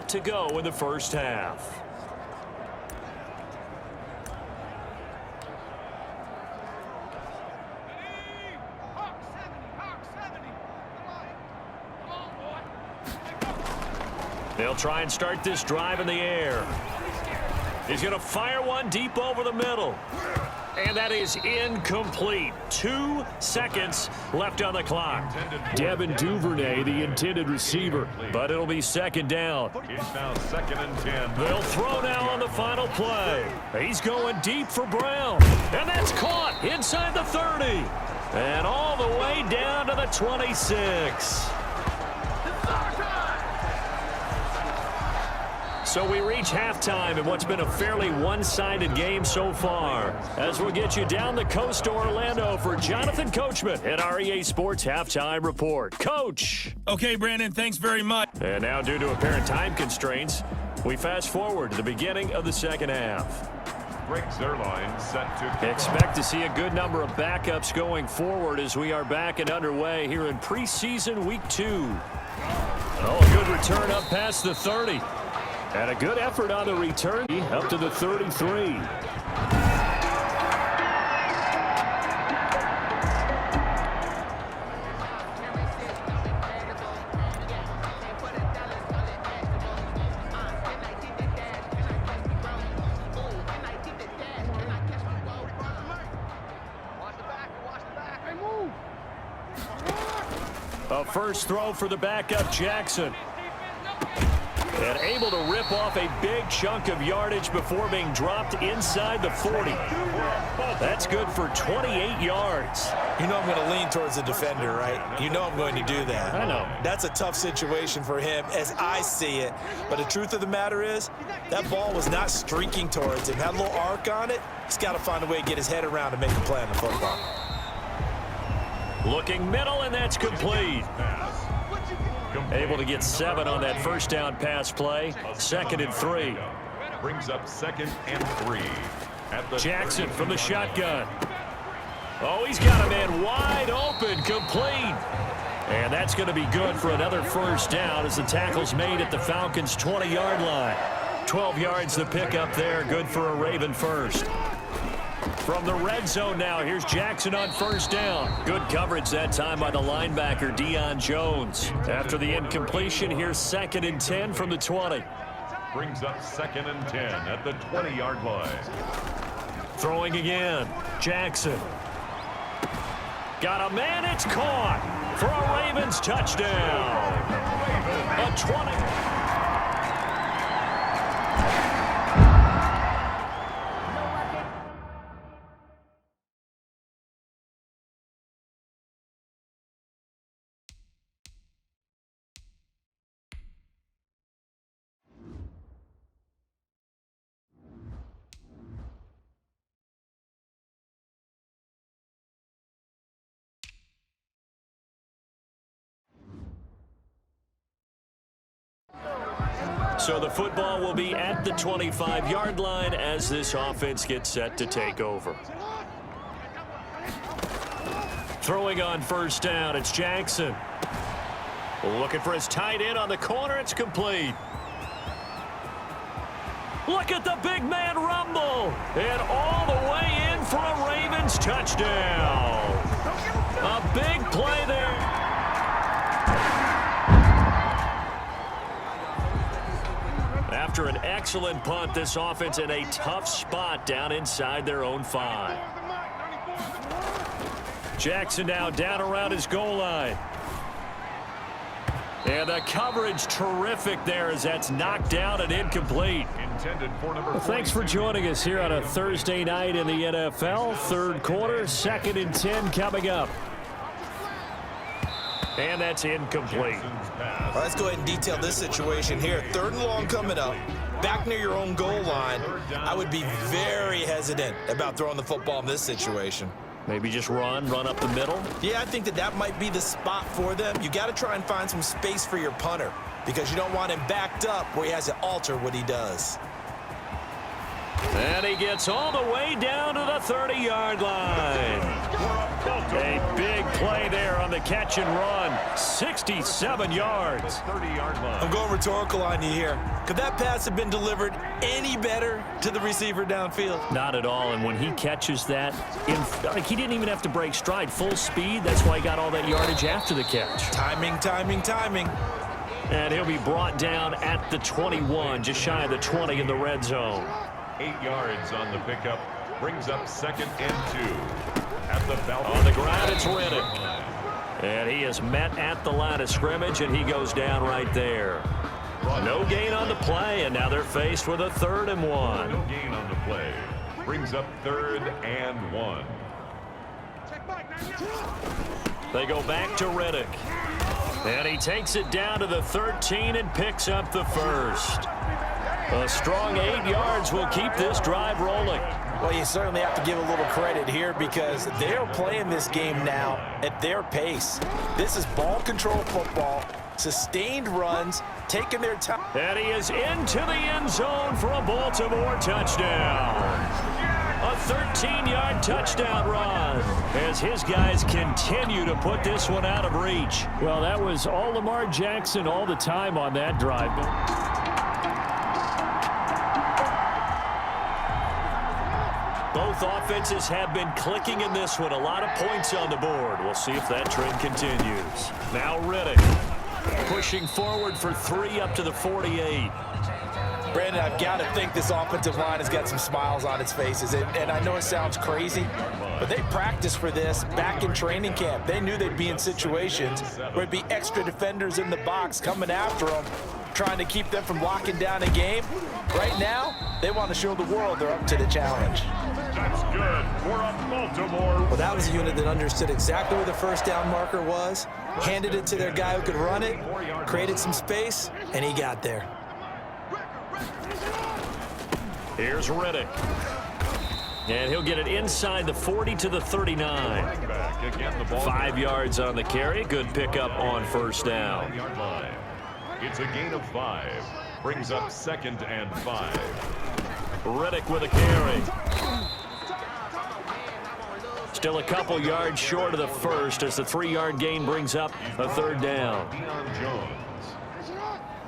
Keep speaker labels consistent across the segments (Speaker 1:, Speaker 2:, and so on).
Speaker 1: to go in the first half. They'll try and start this drive in the air. He's going to fire one deep over the middle. And that is incomplete. 2 seconds left on the clock. Devin Duvernay, the intended receiver, but it'll be second down.
Speaker 2: It's now 2nd and 10.
Speaker 1: They'll throw now on the final play. He's going deep for Brown. And that's caught inside the 30. And all the way down to the 26. So we reach halftime in what's been a fairly one-sided game so far. As we'll get you down the coast to Orlando for Jonathan Coachman at our EA Sports Halftime Report. Coach.
Speaker 3: Okay, Brandon, thanks very much.
Speaker 1: And now, due to apparent time constraints, we fast forward to the beginning of the second half.
Speaker 2: Greg Zerline set to
Speaker 1: expect to see a good number of backups going forward as we are back and underway here in preseason week 2. Oh, a good return up past the 30. And a good effort on the return up to the 33. A first throw for the backup Jackson. And able to rip off a big chunk of yardage before being dropped inside the 40. That's good for 28 yards.
Speaker 4: You know I'm going to lean towards the defender, right? You know I'm going to do that.
Speaker 1: I know.
Speaker 4: That's a tough situation for him as I see it. But the truth of the matter is, that ball was not streaking towards him. Had a little arc on it. He's got to find a way to get his head around and make a play on the football.
Speaker 1: Looking middle, and that's complete. Able to get 7 on that first down pass play. 2nd and 3.
Speaker 2: Brings up 2nd and 3. At the
Speaker 1: Jackson from the shotgun. Oh, he's got a man wide open, complete. And that's going to be good for another first down as the tackle's made at the Falcons' 20-yard line. 12 yards to pick up there, good for a Raven first. From the red zone now, here's Jackson on first down. Good coverage that time by the linebacker, Deion Jones. After the incompletion, here's 2nd and 10 from the 20.
Speaker 2: Brings up 2nd and 10 at the 20-yard line.
Speaker 1: Throwing again, Jackson. Got a man, it's caught for a Ravens touchdown. A 20. So the football will be at the 25-yard line as this offense gets set to take over. Throwing on first down, it's Jackson. Looking for his tight end on the corner, it's complete. Look at the big man rumble. And all the way in for a Ravens touchdown. A big play there. After an excellent punt, this offense in a tough spot down inside their own 5. Jackson now down around his goal line. And the coverage terrific there as that's knocked down and incomplete.
Speaker 2: Intended for number
Speaker 1: well, thanks for joining us here on a Thursday night in the NFL. Third quarter, 2nd and 10 coming up. And that's incomplete.
Speaker 4: Well, let's go ahead and detail this situation here. 3rd and long coming up. Back near your own goal line. I would be very hesitant about throwing the football in this situation.
Speaker 1: Maybe just run up the middle?
Speaker 4: Yeah, I think that might be the spot for them. You got to try and find some space for your punter because you don't want him backed up where he has to alter what he does.
Speaker 1: And he gets all the way down to the 30-yard line. A big play there on the catch and run. 60 57 yards.
Speaker 2: 30-yard line.
Speaker 4: I'm going rhetorical on you here. Could that pass have been delivered any better to the receiver downfield?
Speaker 1: Not at all, and when he catches that, he didn't even have to break stride. Full speed, that's why he got all that yardage after the catch.
Speaker 4: Timing, timing, timing.
Speaker 1: And he'll be brought down at the 21, just shy of the 20 in the red zone.
Speaker 2: 8 yards on the pickup. Brings up 2nd and 2. At the Baltimore.
Speaker 1: On the ground, it's Riddick. And he is met at the line of scrimmage, and he goes down right there. No gain on the play, and now they're faced with a 3rd and 1.
Speaker 2: No gain on the play. Brings up 3rd and 1.
Speaker 1: They go back to Riddick. And he takes it down to the 13 and picks up the 1st. A strong 8 yards will keep this drive rolling.
Speaker 4: Well, you certainly have to give a little credit here because they're playing this game now at their pace. This is ball control football, sustained runs, taking their time.
Speaker 1: And he is into the end zone for a Baltimore touchdown. A 13-yard touchdown run as his guys continue to put this one out of reach. Well, that was all Lamar Jackson all the time on that drive. Both offenses have been clicking in this one. A lot of points on the board. We'll see if that trend continues. Now Riddick pushing forward for 3 up to the 48.
Speaker 4: Brandon, I've got to think this offensive line has got some smiles on its faces. And I know it sounds crazy, but they practiced for this back in training camp. They knew they'd be in situations where it'd be extra defenders in the box coming after them, trying to keep them from locking down a game. Right now, they want to show the world they're up to the challenge.
Speaker 2: That's good for a Baltimore.
Speaker 4: Well, that was a unit that understood exactly where the first down marker was, handed it to their guy who could run it, created some space, and he got there.
Speaker 1: Here's Riddick. And he'll get it inside the 40 to the 39. 5 yards on the carry. Good pickup on first down.
Speaker 2: It's a gain of 5. Brings up 2nd and 5.
Speaker 1: Riddick with a carry. Still a couple yards short of the first as the 3-yard gain brings up a 3rd down.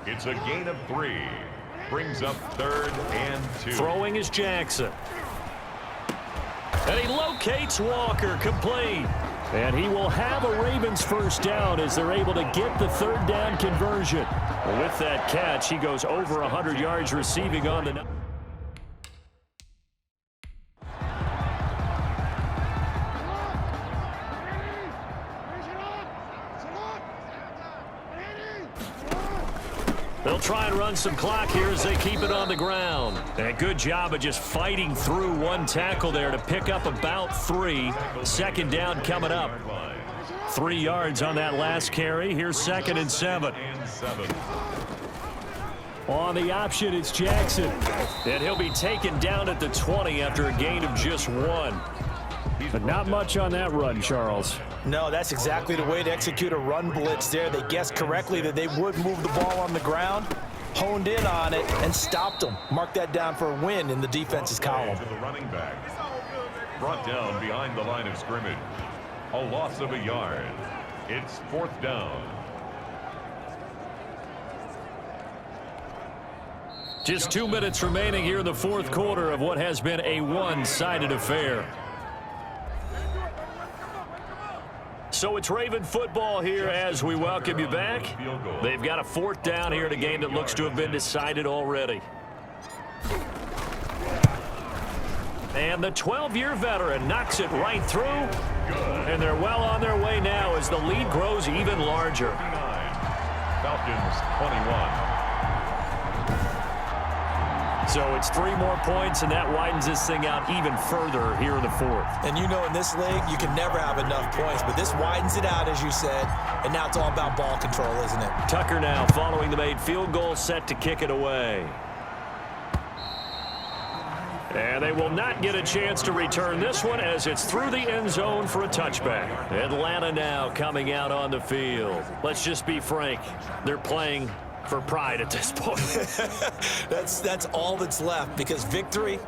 Speaker 2: It's a gain of 3. Brings up 3rd and 2.
Speaker 1: Throwing is Jackson. And he locates Walker, complete. And he will have a Ravens first down as they're able to get the 3rd down conversion. With that catch, he goes over 100 yards receiving on the... They'll try and run some clock here as they keep it on the ground. And good job of just fighting through one tackle there to pick up about 3. 2nd down coming up. 3 yards on that last carry. Here's 2nd and 7. On the option, it's Jackson. And he'll be taken down at the 20 after a gain of just 1. But not much on that run, Charles.
Speaker 4: No, that's exactly the way to execute a run blitz there. They guessed correctly that they would move the ball on the ground, honed in on it, and stopped them. Mark that down for a win in the defense's column.
Speaker 2: To the running back. Brought down behind the line of scrimmage. A loss of a yard. It's 4th down.
Speaker 1: Just 2 minutes remaining here in the 4th quarter of what has been a one-sided affair. So it's Raven football here as we welcome you back. They've got a 4th down here in a game that looks to have been decided already. And the 12-year veteran knocks it right through. And they're well on their way now as the lead grows even larger.
Speaker 2: Falcons 21.
Speaker 1: So it's 3 more points, and that widens this thing out even further here in the 4th.
Speaker 4: And you know in this league, you can never have enough points, but this widens it out, as you said, and now it's all about ball control, isn't it?
Speaker 1: Tucker now following the made field goal, set to kick it away. And they will not get a chance to return this one as it's through the end zone for a touchback. Atlanta now coming out on the field. Let's just be frank. They're playing for pride at this point.
Speaker 4: That's all that's left because victory,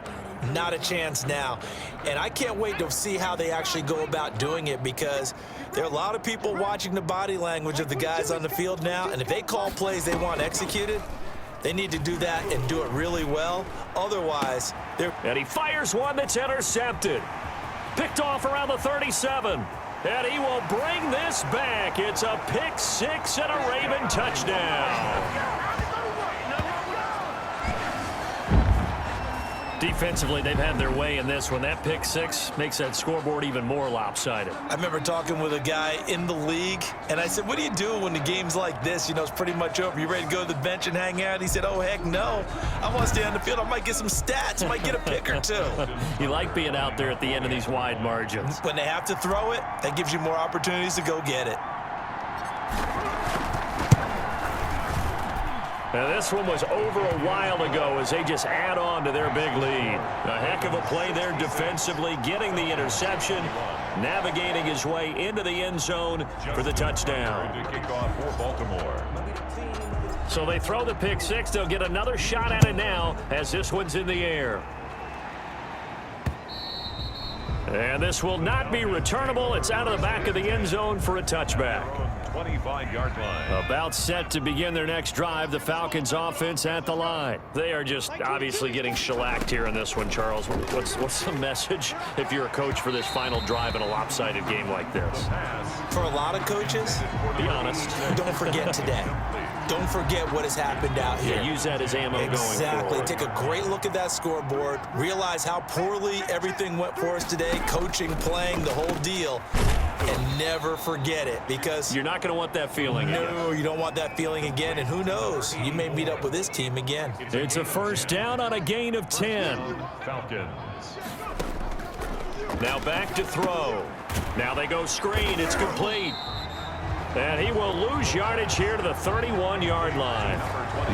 Speaker 4: not a chance now. And I can't wait to see how they actually go about doing it because There are a lot of people watching the body language of the guys on the field now, and if they call plays they want executed, they need to do that and do it really well. Otherwise, they're...
Speaker 1: And he fires one that's intercepted. Picked off around the 37. And he will bring this back. It's a pick six and a Raven touchdown. Defensively, they've had their way in this one. That pick six makes that scoreboard even more lopsided.
Speaker 4: I remember talking with a guy in the league, and I said, what do you do when the game's like this? You know, it's pretty much over. You ready to go to the bench and hang out? He said, oh, heck no. I want to stay on the field. I might get some stats. I might get a pick or two.
Speaker 1: You like being out there at the end of these wide margins.
Speaker 4: When they have to throw it, that gives you more opportunities to go get it.
Speaker 1: Now, this one was over a while ago as they just add on to their big lead. A heck of a play there defensively, getting the interception, navigating his way into the end zone for the touchdown.
Speaker 2: To kick off for Baltimore.
Speaker 1: So they throw the pick six. They'll get another shot at it now as this one's in the air. And this will not be returnable. It's out of the back of the end zone for a touchback.
Speaker 2: 25-yard line.
Speaker 1: About set to begin their next drive, the Falcons offense at the line. They are just obviously getting shellacked here in this one, Charles. What's the message if you're a coach for this final drive in a lopsided game like this?
Speaker 4: For a lot of coaches,
Speaker 1: be honest.
Speaker 4: Don't forget today. Don't forget what has happened out here.
Speaker 1: Yeah, use that as ammo going forward.
Speaker 4: Exactly. Take a great look at that scoreboard. Realize how poorly everything went for us today. Coaching, playing, the whole deal. And never forget it, because
Speaker 1: you're not going to want that feeling again.
Speaker 4: No, you don't want that feeling again. And who knows? You may meet up with this team again.
Speaker 1: It's a first down on a gain of 10.
Speaker 2: Falcons.
Speaker 1: Now back to throw. Now they go screen. It's complete. And he will lose yardage here to the 31-yard line.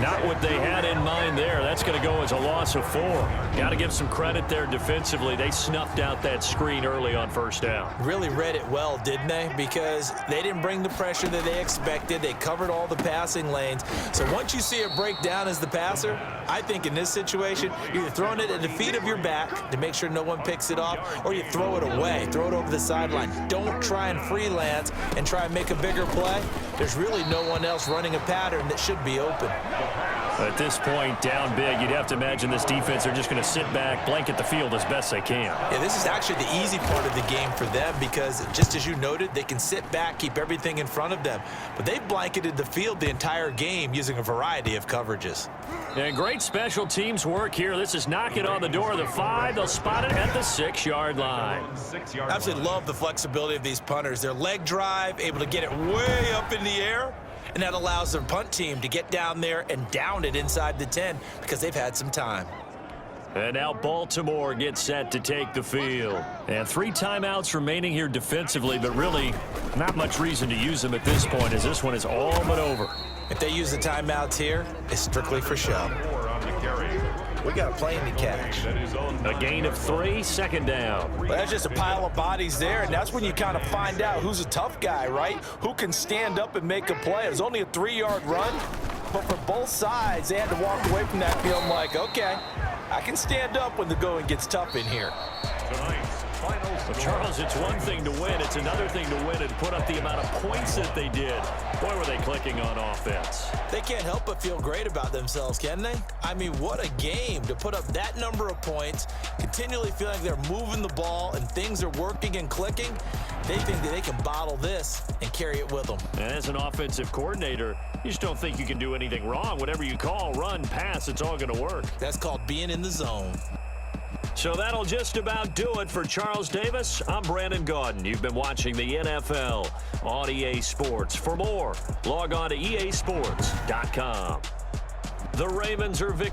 Speaker 1: Not what they had in mind there. That's going to go as a loss of 4. Got to give some credit there defensively. They snuffed out that screen early on first down.
Speaker 4: Really read it well, didn't they? Because they didn't bring the pressure that they expected. They covered all the passing lanes. So once you see it break down as the passer, I think in this situation, you're either throwing it at the feet of your back to make sure no one picks it off, or you throw it away. Throw it over the sideline. Don't try and freelance and try and make a bigger play. There's really no one else running a pattern that should be open.
Speaker 1: At this point, down big, you'd have to imagine this defense are just going to sit back, blanket the field as best they can.
Speaker 4: Yeah, this is actually the easy part of the game for them because, just as you noted, they can sit back, keep everything in front of them. But they've blanketed the field the entire game using a variety of coverages.
Speaker 1: And great special teams work here. This is knocking on the door of the 5. They'll spot it at the 6-yard line.
Speaker 4: I absolutely love the flexibility of these punters. Their leg drive, able to get it way up in the air, and that allows their punt team to get down there and down it inside the 10 because they've had some time.
Speaker 1: And now Baltimore gets set to take the field. And 3 timeouts remaining here defensively, but really not much reason to use them at this point as this one is all but over.
Speaker 4: If they use the timeouts here, it's strictly for show. We got a plane to catch.
Speaker 1: A gain of 3, second down.
Speaker 4: Well, that's just a pile of bodies there, and that's when you kind of find out who's a tough guy, right? Who can stand up and make a play. It was only a 3-yard run, but for both sides, they had to walk away from that feeling like, okay, I can stand up when the going gets tough in here.
Speaker 1: Well, Charles, it's one thing to win. It's another thing to win and put up the amount of points that they did. Boy, were they clicking on offense.
Speaker 4: They can't help but feel great about themselves, can they? I mean, what a game to put up that number of points, continually feeling like they're moving the ball and things are working and clicking. They think that they can bottle this and carry it with them.
Speaker 1: And as an offensive coordinator, you just don't think you can do anything wrong. Whatever you call, run, pass, it's all going to work.
Speaker 4: That's called being in the zone.
Speaker 1: So that'll just about do it for Charles Davis. I'm Brandon Gaudin. You've been watching the NFL on EA Sports. For more, log on to easports.com. The Ravens are victorious.